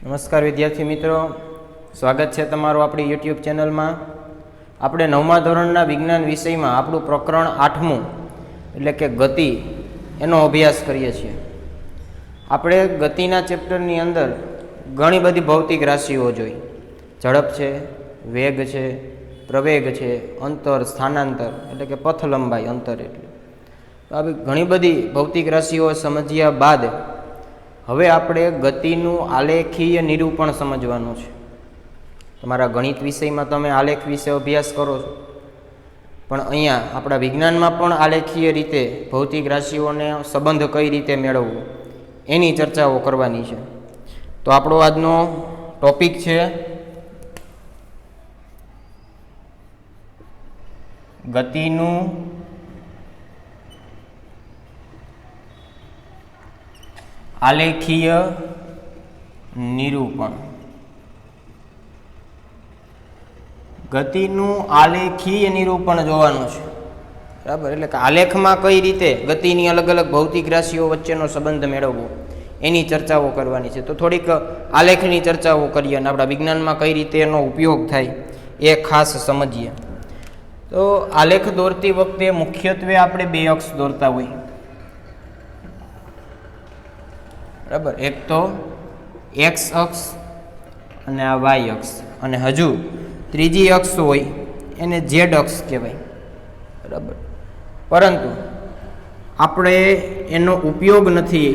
નમસ્કાર વિદ્યાર્થી મિત્રો, સ્વાગત છે તમારું આપણી યુટ્યુબ ચેનલમાં. આપણે 9મા ધોરણના વિજ્ઞાન વિષયમાં આપણું પ્રકરણ 8મું એટલે કે ગતિ એનો અભ્યાસ કરીએ છીએ. આપણે ગતિના ચેપ્ટરની અંદર ઘણી બધી ભૌતિક રાશિઓ જોઈ. ઝડપ છે, વેગ છે, પ્રવેગ છે, અંતર, સ્થાનાંતર એટલે કે પથ લંબાઈ, અંતર એટલે. આવી ઘણી બધી ભૌતિક રાશિઓ સમજ્યા બાદ હવે આપણે ગતિનું આલેખીય નિરૂપણ સમજવાનું છે. તમારા ગણિત વિષયમાં તમે આલેખ વિશે અભ્યાસ કરો છો, પણ અહીંયા આપણા વિજ્ઞાનમાં પણ આલેખીય રીતે ભૌતિક રાશિઓને સંબંધ કઈ રીતે મેળવવો એની ચર્ચાઓ કરવાની છે. તો આપણો આજનો ટોપિક છે ગતિનું આલેખીય નિરૂપણ. ગતિનું આલેખીય નિરૂપણ જોવાનું છે, બરાબર. એટલે કે આલેખમાં કઈ રીતે ગતિની અલગ અલગ ભૌતિક રાશિઓ વચ્ચેનો સંબંધ મેળવવો એની ચર્ચાઓ કરવાની છે. તો થોડીક આલેખની ચર્ચાઓ કરીએ અને આપણા વિજ્ઞાનમાં કઈ રીતે એનો ઉપયોગ થાય એ ખાસ સમજીએ. તો આલેખ દોરતી વખતે મુખ્યત્વે આપણે બે અક્ષ દોરતા હોય, બરાબર. એક તો એક્સ અક્ષ અને આ વાય અક્ષ, અને હજુ ત્રીજી અક્ષ હોય એને ઝેડ અક્ષ કહેવાય, બરાબર. પરંતુ આપણે એનો ઉપયોગ નથી,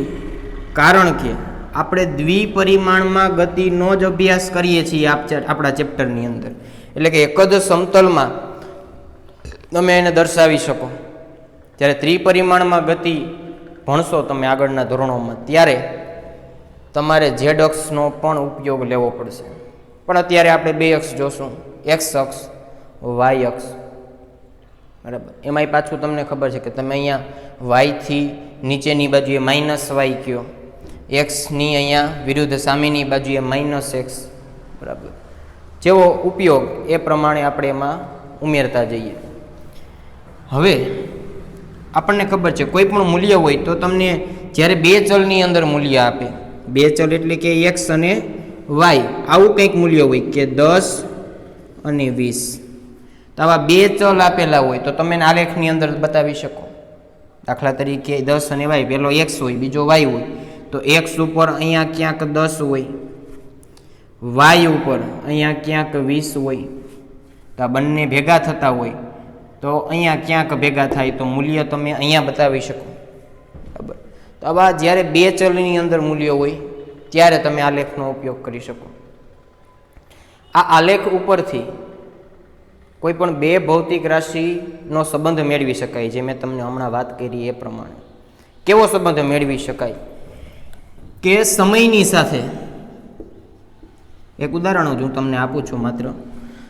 કારણ કે આપણે દ્વિપરિમાણમાં ગતિનો જ અભ્યાસ કરીએ છીએ આપણા ચેપ્ટરની અંદર. એટલે કે એક જ સમતલમાં તમે એને દર્શાવી શકો. જ્યારે ત્રિપરિમાણમાં ગતિ ભણશો તમે આગળના ધોરણોમાં, ત્યારે તમારે ઝેડ અક્ષનો પણ ઉપયોગ લેવો પડશે. પણ અત્યારે આપણે બે અક્ષ જોશું, એક્સ અક્ષ, વાય અક્ષ, બરાબર. એમાંય પાછું તમને ખબર છે કે તમે અહીંયા વાયથી નીચેની બાજુએ માઇનસ વાય કયો, એક્સની અહીંયા વિરુદ્ધ સામેની બાજુએ માઇનસ એક્સ, બરાબર. જેવો ઉપયોગ એ પ્રમાણે આપણે એમાં ઉમેરતા જઈએ. હવે આપણને ખબર છે કોઈ પણ મૂલ્ય હોય તો તમને જ્યારે બે ચલની અંદર મૂલ્ય આપે, બે ચલ એટલે કે એક્સ અને વાય, આવું કંઈક મૂલ્ય હોય કે 10 અને 20, તો આવા બે ચલ આપેલા હોય તો તમે આલેખની અંદર બતાવી શકો. દાખલા તરીકે 10 અને વાય, પેલો એક્સ હોય બીજો વાય હોય, તો એક્સ ઉપર અહીંયા ક્યાંક 10 હોય, વાય ઉપર અહીંયા ક્યાંક 20 હોય, તો આ બંને ભેગા થતા હોય તો અહીંયા ક્યાંક ભેગા થાય તો મૂલ્ય તમે અહીંયા બતાવી શકો, બરાબર. તો આવા જ્યારે બે ચલની અંદર મૂલ્ય હોય ત્યારે તમે આલેખનો ઉપયોગ કરી શકો. આ આલેખ ઉપરથી કોઈ પણ બે ભૌતિક રાશિનો સંબંધ મેળવી શકાય, જે મેં તમને હમણાં વાત કરી એ પ્રમાણે. કેવો સંબંધ મેળવી શકાય કે સમયની સાથે, એક ઉદાહરણ હું તમને આપું છું માત્ર.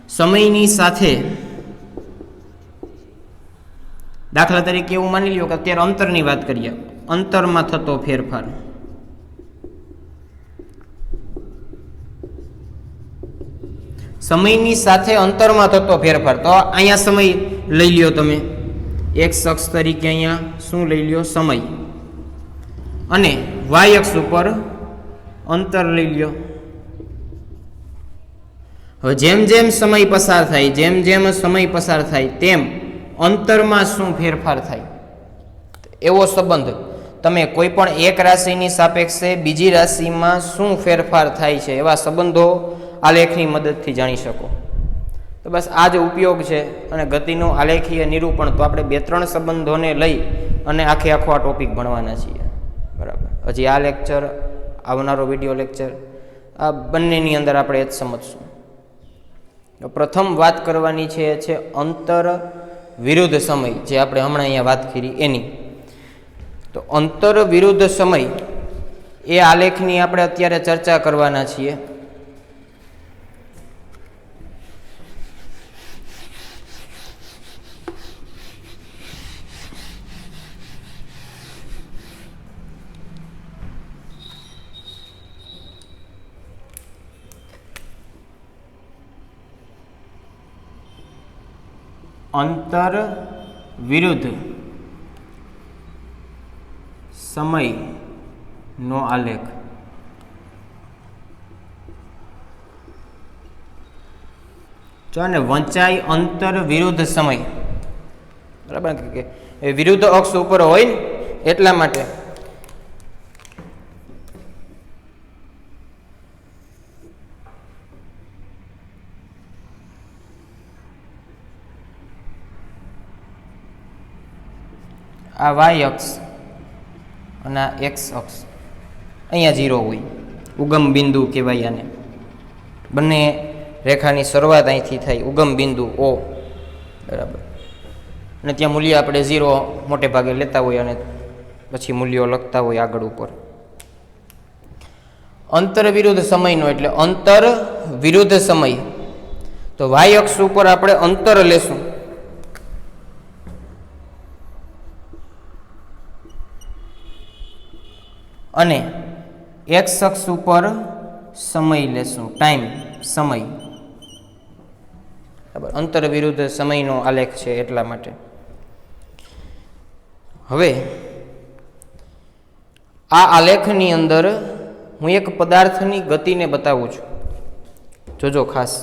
સમયની સાથે દાખલા તરીકે એવું માની લ્યો કે અત્યારે અંતરની વાત કરીએ, અંતરમાં થતો ફેરફાર. સમયની સાથે અંતરમાં થતો ફેરફાર, તો અહીંયા સમય લઈ લ્યો તમે, એક અક્ષ તરીકે અહીંયા શું લઈ લ્યો, સમય, અને વાય અક્ષ ઉપર અંતર લઈ લ્યો. હવે જેમ જેમ સમય પસાર થાય, જેમ જેમ સમય પસાર થાય તેમ અંતરમાં શું ફેરફાર થાય, એવો સંબંધ તમે કોઈ પણ એક રાશિની સાપેક્ષે બીજી રાશિમાં શું ફેરફાર થાય છે એવા સંબંધો આલેખની મદદથી જાણી શકો. તો બસ આ જ ઉપયોગ છે. અને ગતિનું આલેખીય નિરૂપણ તો આપણે 2-3 સંબંધોને લઈ અને આખો આ ટોપિક ભણવાના છીએ, બરાબર. હજી આ લેક્ચર, આવનારો વિડીયો લેક્ચર, આ બંનેની અંદર આપણે એ જ સમજશું. પ્રથમ વાત કરવાની છે અંતર વિરુદ્ધ સમય, જે આપણે હમણાં અહીંયા વાત કરી એની. તો અંતર વિરુદ્ધ સમય એ આલેખની આપણે અત્યારે ચર્ચા કરવાના છીએ. અંતર વિરુદ્ધ સમયનો આલેખ. જો ને વંચાઈ અંતર વિરુદ્ધ સમય, બરાબર કે એ વિરુદ્ધ અક્ષ ઉપર હોય ને એટલા માટે. આ વાય અક્ષ અને આ એક્સ અક્ષ અહીંયા 0 હોય, ઉગમ બિંદુ કહેવાય આને. બંને રેખાની શરૂઆત અહીંથી થાય, ઉગમ બિંદુ ઓ, બરાબર. અને ત્યાં મૂલ્ય આપણે 0 મોટે ભાગે લેતા હોય અને પછી મૂલ્યો લખતા હોય આગળ ઉપર. અંતર વિરુદ્ધ સમયનો એટલે અંતર વિરુદ્ધ સમય, તો વાય અક્ષ ઉપર આપણે અંતર લેશું. અને એક્સ અક્ષ ઉપર સમય લેશું, ટાઈમ, સમય, બરાબર. અંતર વિરુદ્ધ સમયનો આલેખ છે એટલા માટે. હવે આ આલેખની અંદર હું એક પદાર્થની ગતિને બતાવું છું, જોજો ખાસ.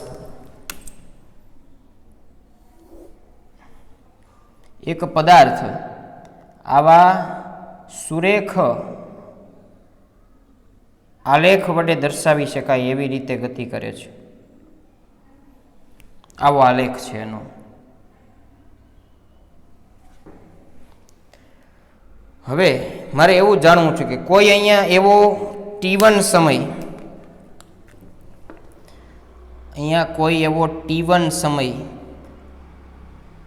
એક પદાર્થ આવા સુરેખ આલેખ વડે દર્શાવી શકાય એવી રીતે ગતિ કરે છે. આવો આલેખ છે એનો. હવે મારે એવું જાણવું છે કે કોઈ અહીંયા એવો T1 સમય, અહીંયા કોઈ એવો T1 સમય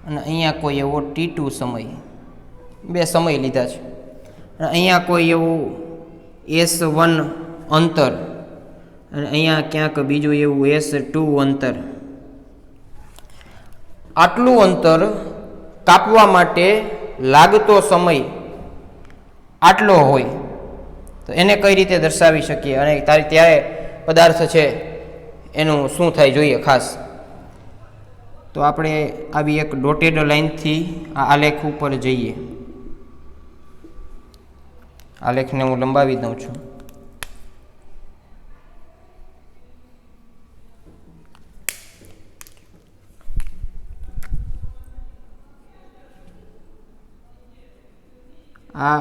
અને અહીંયા કોઈ એવો T2 સમય, બે સમય લીધા છે. અને અહીંયા કોઈ એવું S1 અંતર અને અહીંયા ક્યાંક બીજું એવું S2 અંતર. આટલું અંતર કાપવા માટે લાગતો સમય આટલો હોય તો એને કઈ રીતે દર્શાવી શકીએ, અને ત્યારે પદાર્થ છે એનું શું થાય જોઈએ ખાસ. તો આપણે આવી એક ડોટેડ લાઇનથી આ આલેખ ઉપર જઈએ. આલેખને હું લંબાવી દઉં છું. આ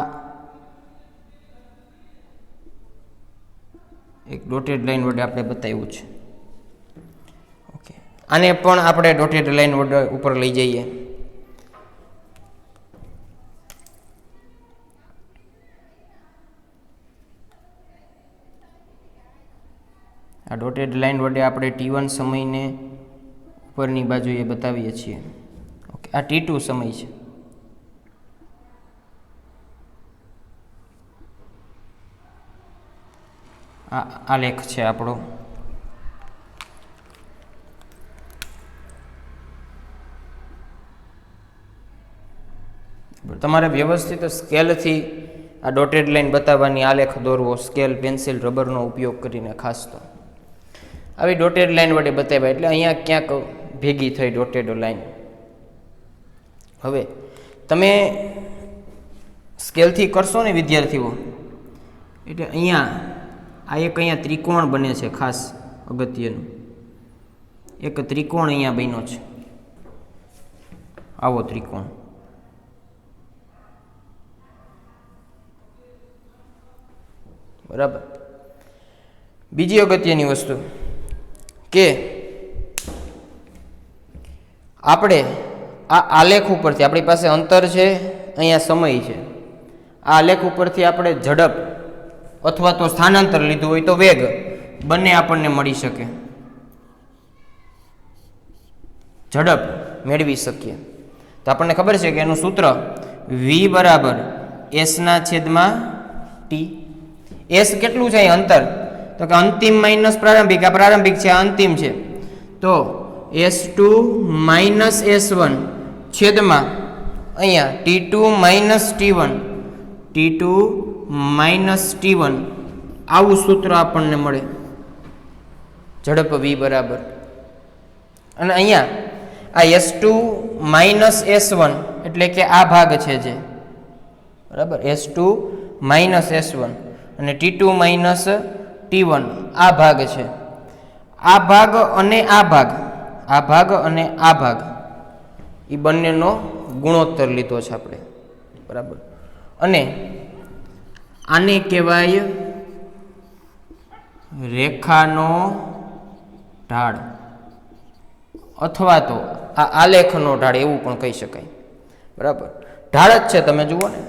એક ડોટેડ લાઈન વડે આપણે બતાવ્યું છે. ઓકે, આને પણ આપણે ડોટેડ લાઈન વડે ઉપર લઈ જઈએ. આ ડોટેડ લાઈન વડે આપણે T1 સમયને ઉપરની બાજુએ બતાવીએ છીએ. ઓકે, આ T2 સમય છે. આ આલેખ છે આપણો. તમારે વ્યવસ્થિત સ્કેલથી આ ડોટેડ લાઈન બતાવવાની, આલેખ દોરવો, સ્કેલ, પેન્સિલ, રબરનો ઉપયોગ કરીને. ખાસ તો આવી ડોટેડ લાઈન વડે બતાવ્યા એટલે અહીંયા ક્યાંક ભેગી થઈ ડોટેડ લાઈન. હવે તમે સ્કેલથી કરશો ને વિદ્યાર્થીઓ, એટલે અહીંયા આ એક અહીંયા ત્રિકોણ બને છે, ખાસ અગત્યનું એક ત્રિકોણ અહીંયા બન્યો છે. આવો ત્રિકોણ, બરાબર. બીજી અગત્યની વસ્તુ કે આપણે આ આલેખ ઉપરથી, આપણી પાસે અંતર છે, અહીંયા સમય છે, આ આલેખ ઉપરથી આપણે ઝડપ અથવા તો સ્થાનાંતર લીધું હોય તો વેગ, બંને આપણને મળી શકે, ઝડપ મેળવી શકીએ. તો આપણને ખબર છે કે એનું સૂત્ર v બરાબર s/t. s કેટલું છે અંતર? તો કે અંતિમ માઇનસ પ્રારંભિક. આ પ્રારંભિક છે, આ અંતિમ છે. તો s2 - s1 છેદમાં અહીંયા t2 - t1, t2 - t1, આવું સૂત્ર આપણને મળે, ઝડપ v બરાબર. અને અહીંયા આ s2 - s1 એટલે કે આ ભાગ છે જે, બરાબર, s2 - s1 અને t2 - t1 આ ભાગ છે. આ ભાગ અને આ ભાગ, આ ભાગ અને આ ભાગ એ બંનેનો ગુણોત્તર લીધો છે આપણે, બરાબર. અને આને કહેવાય રેખાનો ઢાળ અથવા તો આ આલેખનો ઢાળ એવું પણ કહી શકાય, બરાબર. ઢાળ જ છે, તમે જુઓ ને,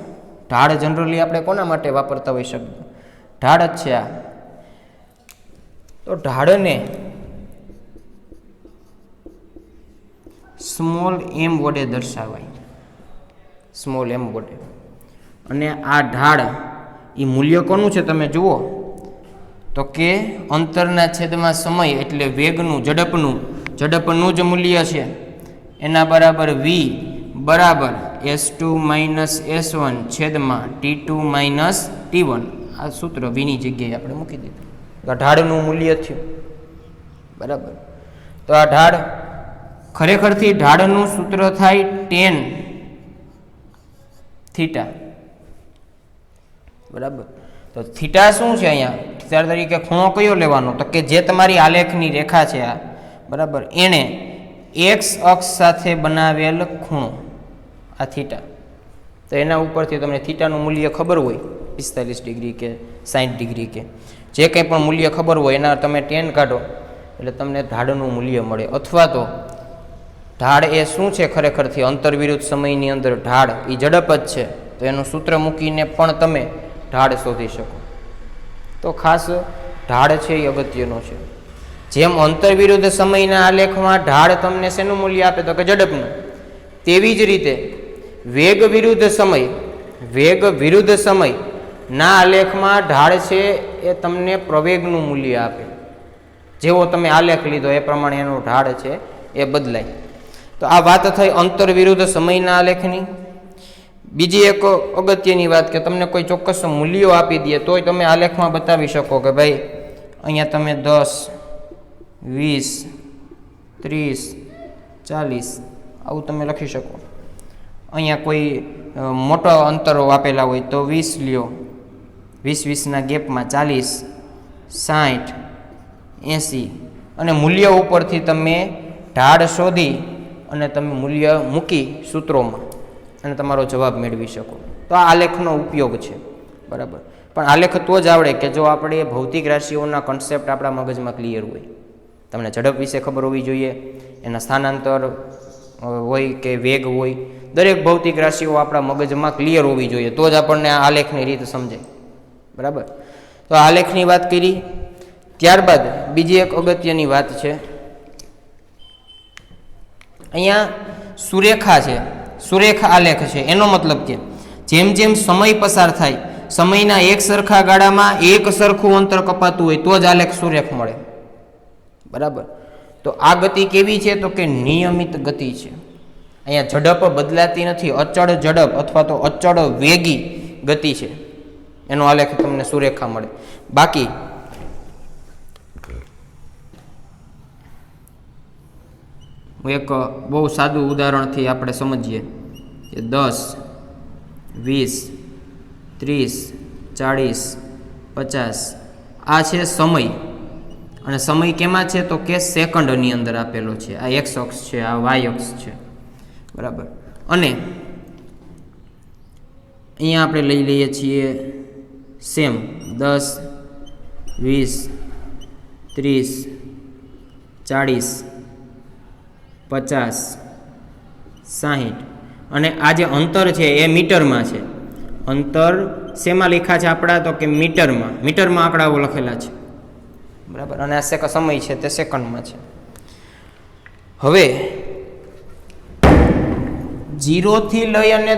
ઢાળ જનરલી આપણે કોના માટે વાપરતા હોય શબ્દ? ઢાળ જ છે આ. તો ઢાળને સ્મોલ એમ વડે દર્શાવાય, સ્મોલ એમ વડે. અને આ ઢાળ એ મૂલ્ય કોનું છે તમે જુઓ તો કે અંતરના છેદમાં સમય એટલે વેગનું, ઝડપનું જ મૂલ્ય છે. એના બરાબર v બરાબર s2 - s1 છેદમાં t2 - t1. આ સૂત્ર vની જગ્યાએ આપણે મૂકી દીધું. આ ઢાળનું મૂલ્ય થયું, બરાબર. તો આ ઢાળ ખરેખરથી ઢાળનું સૂત્ર થાય tan થીટા, બરાબર. તો થીટા શું છે અહીંયા? થીટા તરીકે ખૂણો કયો લેવાનો? તો કે જે તમારી આલેખની રેખા છે આ, બરાબર, એણે એક્સ અક્ષ સાથે બનાવેલ ખૂણો આ થીટા. તો એના ઉપરથી તમને થીટાનું મૂલ્ય ખબર હોય 45 ડિગ્રી કે 60 ડિગ્રી કે જે કંઈ પણ મૂલ્ય ખબર હોય એના તમે tan કાઢો એટલે તમને ઢાળનું મૂલ્ય મળે. અથવા તો ઢાળ એ શું છે ખરેખરથી? અંતર વિરુદ્ધ સમયની અંદર ઢાળ એ ઝડપ જ છે. તો એનું સૂત્ર મૂકીને પણ તમે ઢાળ શોધી શકો. તો ખાસ ઢાળ છે એ અગત્યનો છે. જેમ અંતર વિરુદ્ધ સમયના આલેખમાં ઢાળ તમને શેનું મૂલ્ય આપે? તો કે ઝડપનું. તેવી જ રીતે વેગ વિરુદ્ધ સમય ના આલેખમાં ઢાળ છે એ તમને પ્રવેગનું મૂલ્ય આપે. જેવો તમે આલેખ લીધો એ પ્રમાણે એનો ઢાળ છે એ બદલાય. તો આ વાત થઈ અંતર વિરુદ્ધ સમયના આલેખની. બીજી એક અગત્યની વાત કે તમને કોઈ ચોક્કસ મૂલ્યો આપી દે તોય તમે આલેખમાં બતાવી શકો કે ભાઈ અહીંયા તમે 10, 20, 30, 40 આવું તમે લખી શકો. અહીંયા કોઈ મોટો અંતરો આપેલા હોય તો 20 લ્યો, 20-20ના ગેપમાં 40, 60, 80 અને મૂલ્ય ઉપરથી તમે ઢાળ શોધી અને તમે મૂલ્ય મૂકી સૂત્રોમાં અને તમારો જવાબ મેળવી શકો. તો આ આલેખનો ઉપયોગ છે, બરાબર. પણ આલેખ તો જ આવડે કે જો આપણે ભૌતિક રાશિઓના કન્સેપ્ટ આપણા મગજમાં ક્લિયર હોય. તમને ઝડપ વિશે ખબર હોવી જોઈએ, એના સ્થાનાંતર હોય કે વેગ હોય, દરેક ભૌતિક રાશિઓ આપણા મગજમાં ક્લિયર હોવી જોઈએ. તો જ આપણને આ આલેખની રીત સમજાય, બરાબર. તો આલેખની વાત કરી. ત્યારબાદ બીજી એક અગત્યની વાત છે, અહીંયા સુરેખા છે, સુરેખ આલેખ છે. એનો મતલબ કે જેમ જેમ સમય પસાર થાય, સમયના એક સરખા ગાળામાં એક સરખું અંતર કપાતું હોય તો જ આલેખ સુરેખ મળે, બરાબર. તો આ ગતિ કેવી છે? તો કે નિયમિત ગતિ છે. અહીંયા ઝડપ બદલાતી નથી, અચળ ઝડપ અથવા તો અચળ વેગી ગતિ છે. એનો આલેખ તમને સુરેખા મળે. બાકી એક બહુ સાદું ઉદાહરણથી આપણે સમજીએ કે 10, 20, 30, 40, 50 આ છે સમય. અને સમય કેમાં છે? તો કે સેકન્ડની અંદર આપેલો છે. આ એક્સ અક્ષ છે, આ વાય અક્ષ છે, બરાબર. અને અહીંયા આપણે લઈ લઈએ છીએ સેમ 10, 20, 30, 40, 50, 60 અને આ જે અંતર છે એ મીટરમાં છે. અંતર શેમાં લખ્યા છે આપણા? તો કે મીટરમાં આંકડાઓ લખેલા છે, બરાબર. અને આ સમય છે તે સેકન્ડમાં છે. હવે 0 થી લઈ અને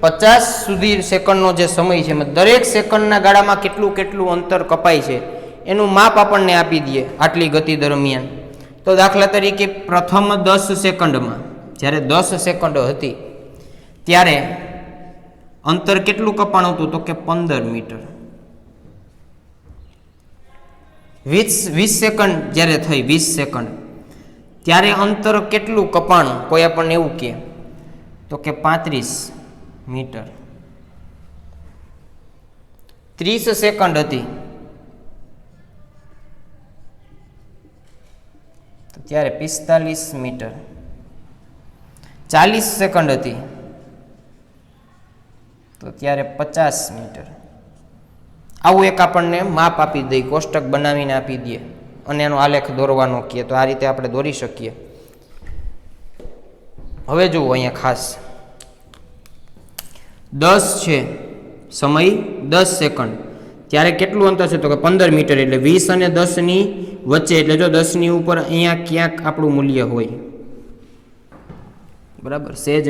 50 સુધી સેકન્ડનો જે સમય છે દરેક સેકન્ડના ગાળામાં કેટલું અંતર કપાય છે એનું માપ આપણને આપી દે આટલી ગતિ દરમિયાન. તો દાખલા તરીકે પ્રથમ 10 સેકન્ડમાં, જ્યારે 10 સેકન્ડ હતી ત્યારે અંતર કેટલું કપાણું હતું? તો કે 15 મીટર. 20 સેકન્ડ જ્યારે થઈ, 20 સેકન્ડ ત્યારે અંતર કેટલું કપાણું? કોઈ આપણને એવું કહે તો કે 35 મીટર. 30 સેકન્ડ હતી ત્યારે 45 મીટર. 40 સેકન્ડ હતી તો ત્યારે 50 મીટર. આવું એક આપણને માપ આપી દઈએ, કોષ્ટક બનાવીને આપી દઈએ અને એનો આલેખ દોરવાનો કહે તો આ રીતે આપણે દોરી શકીએ. હવે જુઓ અહીંયા ખાસ 10 છે સમય 10 સેકન્ડ, ત્યારે કેટલું અંતર છે તો કે 15 મીટર, એટલે 20 અને 10 ની વચ્ચે, એટલે જો 10 ની ઉપર અહીંયા ક્યાંક આપણું મૂલ્ય હોય. બરાબર, સેજ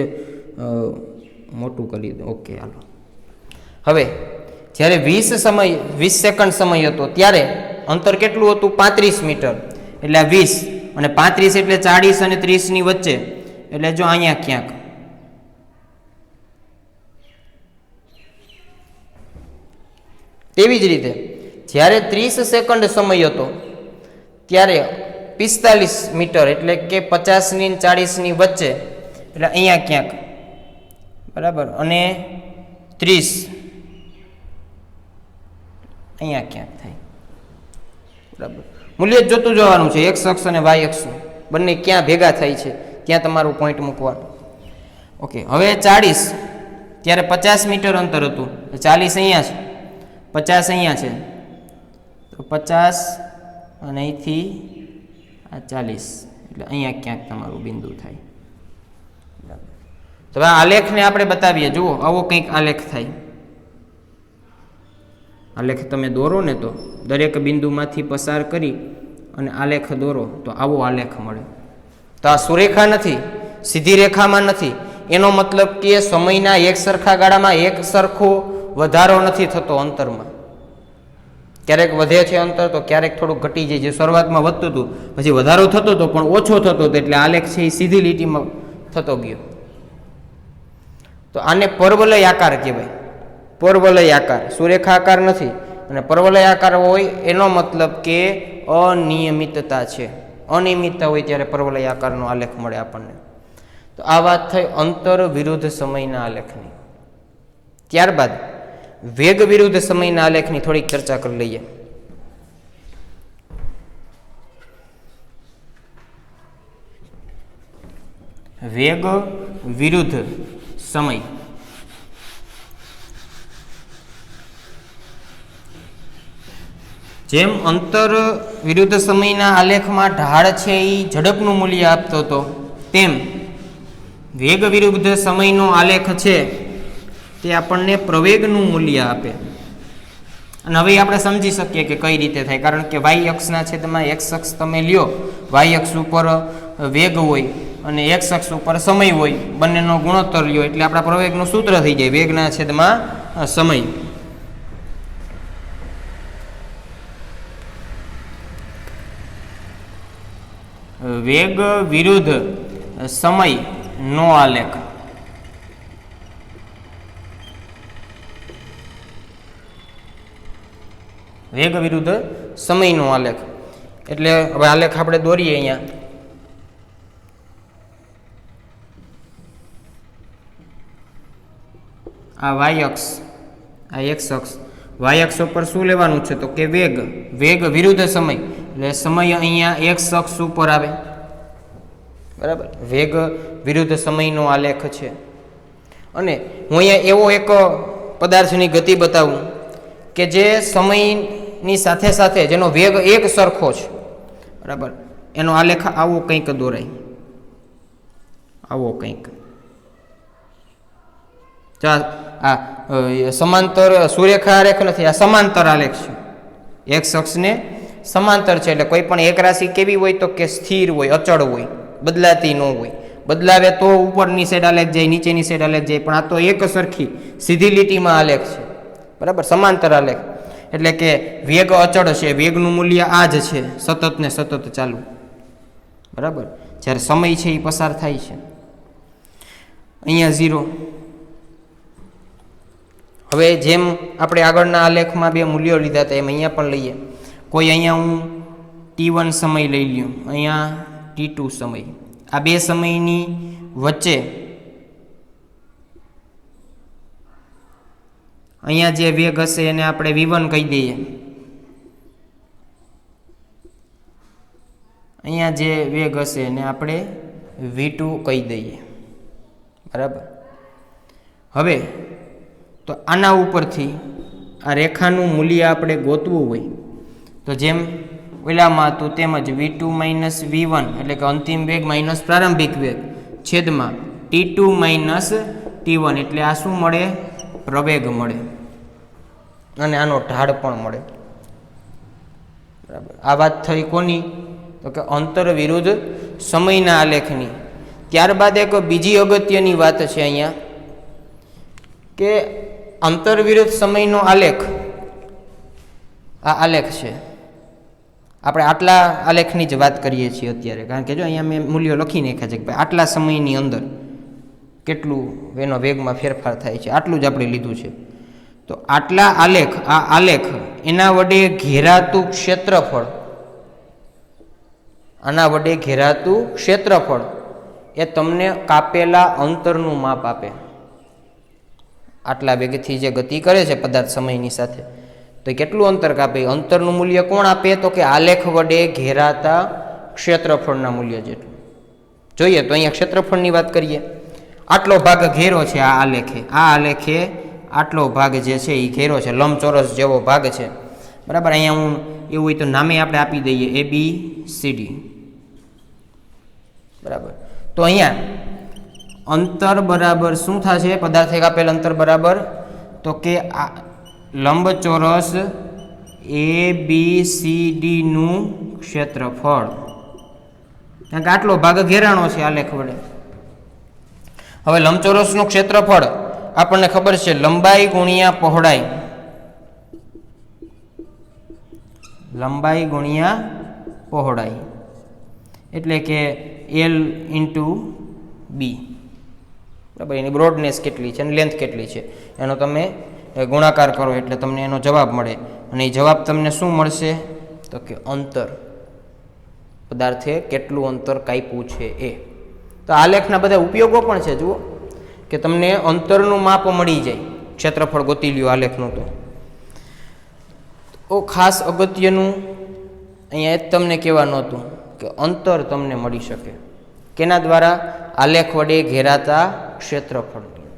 મોટું કરી દો. ઓકે, હાલો. હવે જ્યારે 20 સેકન્ડ સમય હતો ત્યારે અંતર કેટલું હતું? 35 મીટર, એટલે આ 20 અને 35 એટલે 40 અને 30 ની વચ્ચે, એટલે જો અહીંયા ક્યાંક. તેવી જ રીતે જ્યારે 30 સેકન્ડ સમય હતો ત્યારે 45 મીટર, એટલે કે 50 ની 40 ની વચ્ચે, એટલે અહીંયા ક્યાંક. બરાબર, અને 30 અહીંયા ક્યાંક થાય. બરાબર, મૂલ્ય જોતું જવાનું છે, એક્સ અક્ષ અને વાય અક્ષ બંને ક્યાં ભેગા થાય છે ત્યાં તમારું પોઈન્ટ મૂકવાનું. ઓકે, હવે 40 ત્યારે 50 મીટર અંતર હતું, 40 અહીંયા છે, 50 અહીંયા છે, તો 50 અને અહીંથી આ 40, એટલે અહીંયા ક્યાંક તમારું બિંદુ થાય. તો આ આલેખને આપણે બતાવીએ. જુઓ, આવો કંઈક આલેખ થાય. આલેખ તમે દોરો ને તો દરેક બિંદુમાંથી પસાર કરી અને આલેખ દોરો તો આવો આલેખ મળે. તો આ સુરેખા નથી, સીધી રેખામાં નથી. એનો મતલબ કે સમયના એક સરખા ગાળામાં એક સરખો વધારો નથી થતો અંતરમાં. ક્યારેક વધે છે અંતર તો ક્યારેક થોડુંક ઘટી જાય. જે શરૂઆતમાં વધતું હતું પછી વધારો થતો હતો પણ ઓછો થતો હતો, એટલે આલેખ છે એ સીધી લીટીમાં થતો ગયો. તો આને પરવલય આકાર કહેવાય. પરવલય આકાર, સુરેખા આકાર નથી. અને પરવલય આકાર હોય એનો મતલબ કે અનિયમિતતા છે. અનિયમિતતા હોય ત્યારે પરવલય આકારનો આલેખ મળે આપણને. તો આ વાત થઈ અંતર વિરુદ્ધ સમયના આલેખની. ત્યારબાદ વેગ વિરુદ્ધ સમયના આલેખની થોડીક ચર્ચા કરી લઈએ. વેગ વિરુદ્ધ સમય. જેમ અંતર વિરુદ્ધ સમયના આલેખમાં ઢાળ છે એ ઝડપનું મૂલ્ય આપતો હતો, તેમ વેગ વિરુદ્ધ સમયનો આલેખ છે તે આપણને પ્રવેગનું મૂલ્ય આપે. અને હવે આપણે સમજી શકીએ કે કઈ રીતે થાય, કારણ કે વાય અક્ષના છેદમાં એક્સ અક્ષ તમે લ્યો, વાય અક્ષ ઉપર વેગ હોય અને એક્સ અક્ષ ઉપર સમય હોય, બંનેનો ગુણોત્તર લ્યો એટલે આપણા પ્રવેગનું સૂત્ર થઈ જાય વેગના છેદમાં સમય. વેગ વિરુદ્ધ સમય નો આલેખ. વેગ વિરુદ્ધ સમયનો આલેખ એટલે હવે આલેખ આપણે દોરીએ. અહીંયા આ વાય અક્ષ, આ એક્સ અક્ષ. વાય અક્ષ ઉપર શું લેવાનું છે તો કે વેગ. વેગ વિરુદ્ધ સમય એટલે સમય અહીંયા એક્સ અક્ષ ઉપર આવે. બરાબર, વેગ વિરુદ્ધ સમયનો આલેખ છે. અને હું અહીંયા એવો એક પદાર્થની ગતિ બતાવું કે જે સમયની સાથે સાથે જેનો વેગ એક સરખો છે. બરાબર, એનો આલેખ આવો કંઈક દોરાય. આવો કંઈક આ સમાંતર સુરેખા આલેખ નથી, આ સમાંતર આલેખ છે. એક્સ અક્ષને સમાંતર છે. એટલે કોઈ પણ એક રાશિ કેવી હોય તો કે સ્થિર હોય, અચળ હોય, બદલાતી ન હોય. બદલાવે તો ઉપરની સાઈડ આલેખ જાય, નીચેની સાઈડ આલેખ જાય, પણ આ તો એક સરખી સીધી લીટીમાં આલેખ છે. બરાબર, સમાંતર આલેખ એટલે કે વેગ અચળ છે, વેગનું મૂલ્ય આ જ છે, સતત ને સતત ચાલુ. બરાબર, જ્યારે સમય છે એ પસાર થાય છે. અહીંયા 0. હવે જેમ આપણે આગળના આલેખમાં બે મૂલ્યો લીધા હતા એમ અહીંયા પણ લઈએ. કોઈ અહીંયા હું t1 સમય લઈ લ્યો, અહીંયા t2 સમય. આ બે સમયની વચ્ચે અહીંયા જે વેગ હશે એને આપણે v1 કહી દઈએ. અહીંયા જે વેગ હશે એને આપણે v2 કહી દઈએ, બરાબર. હવે તો આના ઉપરથી આ રેખાનું મૂલ્ય આપણે ગોતવું હોય તો જેમ ઓલામાં હતું તેમજ v2 માઇનસ v1 એટલે કે અંતિમ વેગ માઇનસ પ્રારંભિક વેગ છેદમાં t2 માઇનસ t1 એટલે આ શું મળે? પ્રવેગ મળે અને આનો ઢાળ પણ મળે, બરાબર. આ વાત થઈ કોની? તો કે અંતર વિરુદ્ધ સમયના આલેખની. ત્યારબાદ એક બીજી અગત્યની વાત છે અહીંયા કે અંતર વિરુદ્ધ સમયનો આલેખ, આ આલેખ છે. આપણે આટલા આલેખની જ વાત કરીએ છીએ અત્યારે, કારણ કે જો અહીંયા મેં મૂલ્યો લખી નાખ્યા છે કે ભાઈ આટલા સમયની અંદર કેટલું એનો વેગમાં ફેરફાર થાય છે, આટલું જ આપણે લીધું છે. તો આટલા આલેખ, આ આલેખ એના વડે ઘેરાતું ક્ષેત્રફળ, આના વડે ઘેરાતું ક્ષેત્રફળ એ તમને કાપેલા અંતરનું માપ આપે. આટલા વેગથી જે ગતિ કરે છે પદાર્થ સમયની સાથે, તો કેટલું અંતર કાપે? અંતરનું મૂલ્ય કોણ આપે? તો કે આલેખ વડે ઘેરાતા ક્ષેત્રફળના મૂલ્ય જેટલું. જોઈએ તો અહીંયા ક્ષેત્રફળની વાત કરીએ. આટલો ભાગ ઘેરો છે આ આલેખે, આ આલેખે આટલો ભાગ જે છે એ ઘેરો છે, લંબચોરસ જેવો ભાગ છે, બરાબર. અહીંયા હું એવું હોય તો નામે આપણે આપી દઈએ ABCD, બરાબર. તો અહીંયા અંતર બરાબર શું થશે? પદાર્થે કાપેલ અંતર બરાબર તો કે આ લંબચોરસ ABCD નું ક્ષેત્રફળ, કારણ કે આટલો ભાગ ઘેરાણો છે આલેખ વડે. હવે લંબચોરસનું ક્ષેત્રફળ આપણને ખબર છે લંબાઈ ગુણ્યા પહોળાઈ, લંબાઈ ગુણ્યા પહોળાઈ એટલે કે L ઇન્ટુ B, બરાબર. એની બ્રોડનેસ કેટલી છે અને લેન્થ કેટલી છે એનો તમે ગુણાકાર કરો એટલે તમને એનો જવાબ મળે. અને એ જવાબ તમને શું મળશે? તો કે અંતર, પદાર્થે કેટલું અંતર કાપ્યું છે એ. તો આલેખના બધા ઉપયોગો પણ છે. જુઓ કે તમને અંતરનું માપ મળી જાય, ક્ષેત્રફળ ગોતી લ્યો આલેખનું. તો ખાસ અગત્યનું અહીંયા જ તમને કહેવાનું હતું કે અંતર તમને મળી શકે કેના દ્વારા? આલેખ વડે ઘેરાતા ક્ષેત્રફળની.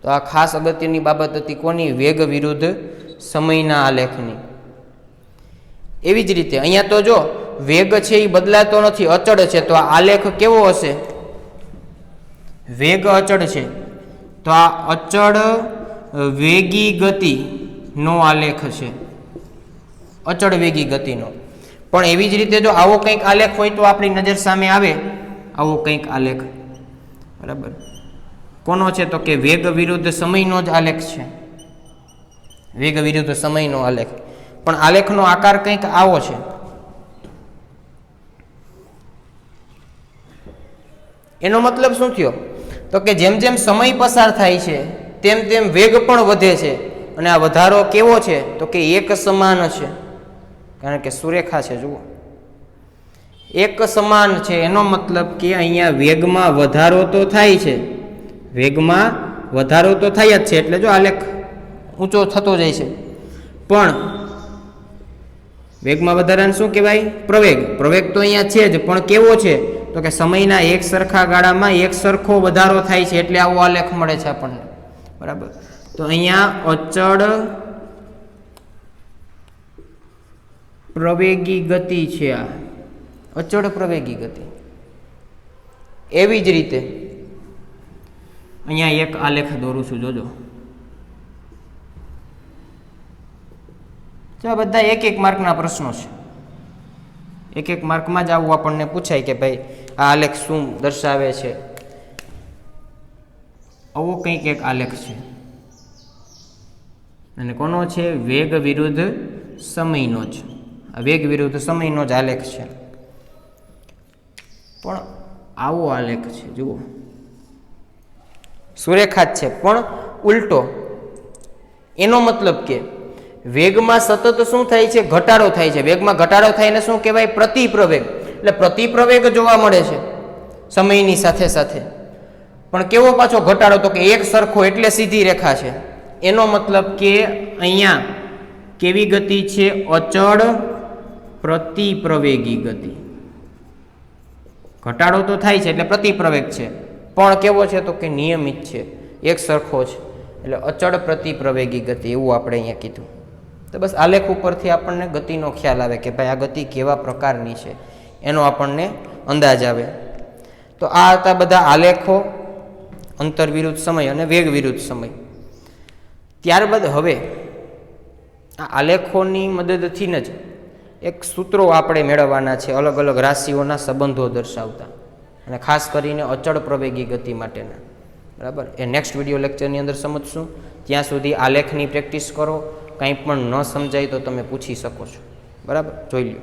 તો આ ખાસ અગત્યની બાબત હતી કોની? વેગ વિરુદ્ધ સમયના આલેખની. એવી જ રીતે અહીંયા તો જો વેગ છે એ બદલાતો નથી, અચળ છે. તો આ આલેખ કેવો હશે? વેગ અચળ છે તો આ અચળ વેગી ગતિનો આલેખ છે, અચળ વેગી ગતિનો. પણ એવી જ રીતે જો આવો કંઈક આલેખ હોય તો આપણી નજર સામે આવે આવો કંઈક આલેખ, બરાબર. કોનો છે? તો કે વેગ વિરુદ્ધ સમયનો જ આલેખ છે, વેગ વિરુદ્ધ સમયનો આલેખ. પણ આલેખનો આકાર કંઈક આવો છે. એનો મતલબ શું થયો? તો કે જેમ જેમ સમય પસાર થાય છે તેમ તેમ વેગ પણ વધે છે. અને આ વધારો કેવો છે? તો કે એક સમાન છે, કારણ કે સુરેખા છે. જુઓ એક સમાન છે, એનો મતલબ કે અહીંયા વેગમાં વધારો તો થાય છે, વેગમાં વધારો તો થાય જ છે, એટલે જો આલેખ ઊંચો થતો જાય છે. પણ વેગમાં વધારાને શું કહેવાય? પ્રવેગ. પ્રવેગ તો અહીંયા છે જ, પણ કેવો છે? તો કે સમયના એક સરખા ગાળામાં એક સરખો વધારો થાય છે, એટલે આવો આલેખ મળે છે આપણને, બરાબર. તો અહીંયા અચળ પ્રવેગી ગતિ છે, આ અચળ પ્રવેગી ગતિ. એવી જ રીતે અહીંયા એક આલેખ દોરું છું, જોજો. આ બધા એક એક માર્કના પ્રશ્નો છે. એક એક માર્કમાં જ આવું આપણને પૂછાય કે ભાઈ આ આલેખ શું દર્શાવે છે. આવો કંઈક એક આલેખ છે અને કોનો છે? વેગ વિરુદ્ધ સમયનો જ. આ વેગ વિરુદ્ધ સમયનો જ આલેખ છે. પણ આવો આલેખ છે, જુઓ સુરેખા જ છે પણ ઉલટો. એનો મતલબ કે વેગમાં સતત શું થાય છે? ઘટાડો થાય છે. વેગમાં ઘટાડો થાય ને શું કહેવાય? પ્રતિપ્રવેગ. એટલે પ્રતિપ્રવેગ જોવા મળે છે સમયની સાથે સાથે. પણ કેવો પાછો ઘટાડો? તો કે એક સરખો, એટલે સીધી રેખા છે. એનો મતલબ કે અહીંયા કેવી ગતિ છે? અચળ પ્રતિપ્રવેગી ગતિ. ઘટાડો તો થાય છે એટલે પ્રતિપ્રવેગ છે, પણ કેવો છે તો કે નિયમિત છે, એક સરખો છે, એટલે અચળ પ્રતિપ્રવેગી ગતિ એવું આપણે અહીંયા કીધું. તો બસ આલેખ ઉપરથી આપણને ગતિનો ખ્યાલ આવે કે ભાઈ આ ગતિ કેવા પ્રકારની છે એનો આપણને અંદાજ આવે. તો આ હતા બધા આલેખો, અંતર વિરુદ્ધ સમય અને વેગ વિરુદ્ધ સમય. ત્યારબાદ હવે આ આલેખોની મદદથી જ એક સૂત્રો આપણે મેળવવાના છે અલગ અલગ રાશિઓના સંબંધો દર્શાવતા, અને ખાસ કરીને અચળ પ્રવેગી ગતિ માટેના. બરાબર, એ નેક્સ્ટ વિડીયો લેક્ચરની અંદર સમજશું. ત્યાં સુધી આલેખની પ્રેક્ટિસ કરો. કંઈ પણ ન સમજાય તો તમે પૂછી શકો છો. બરાબર, જોઈ લો.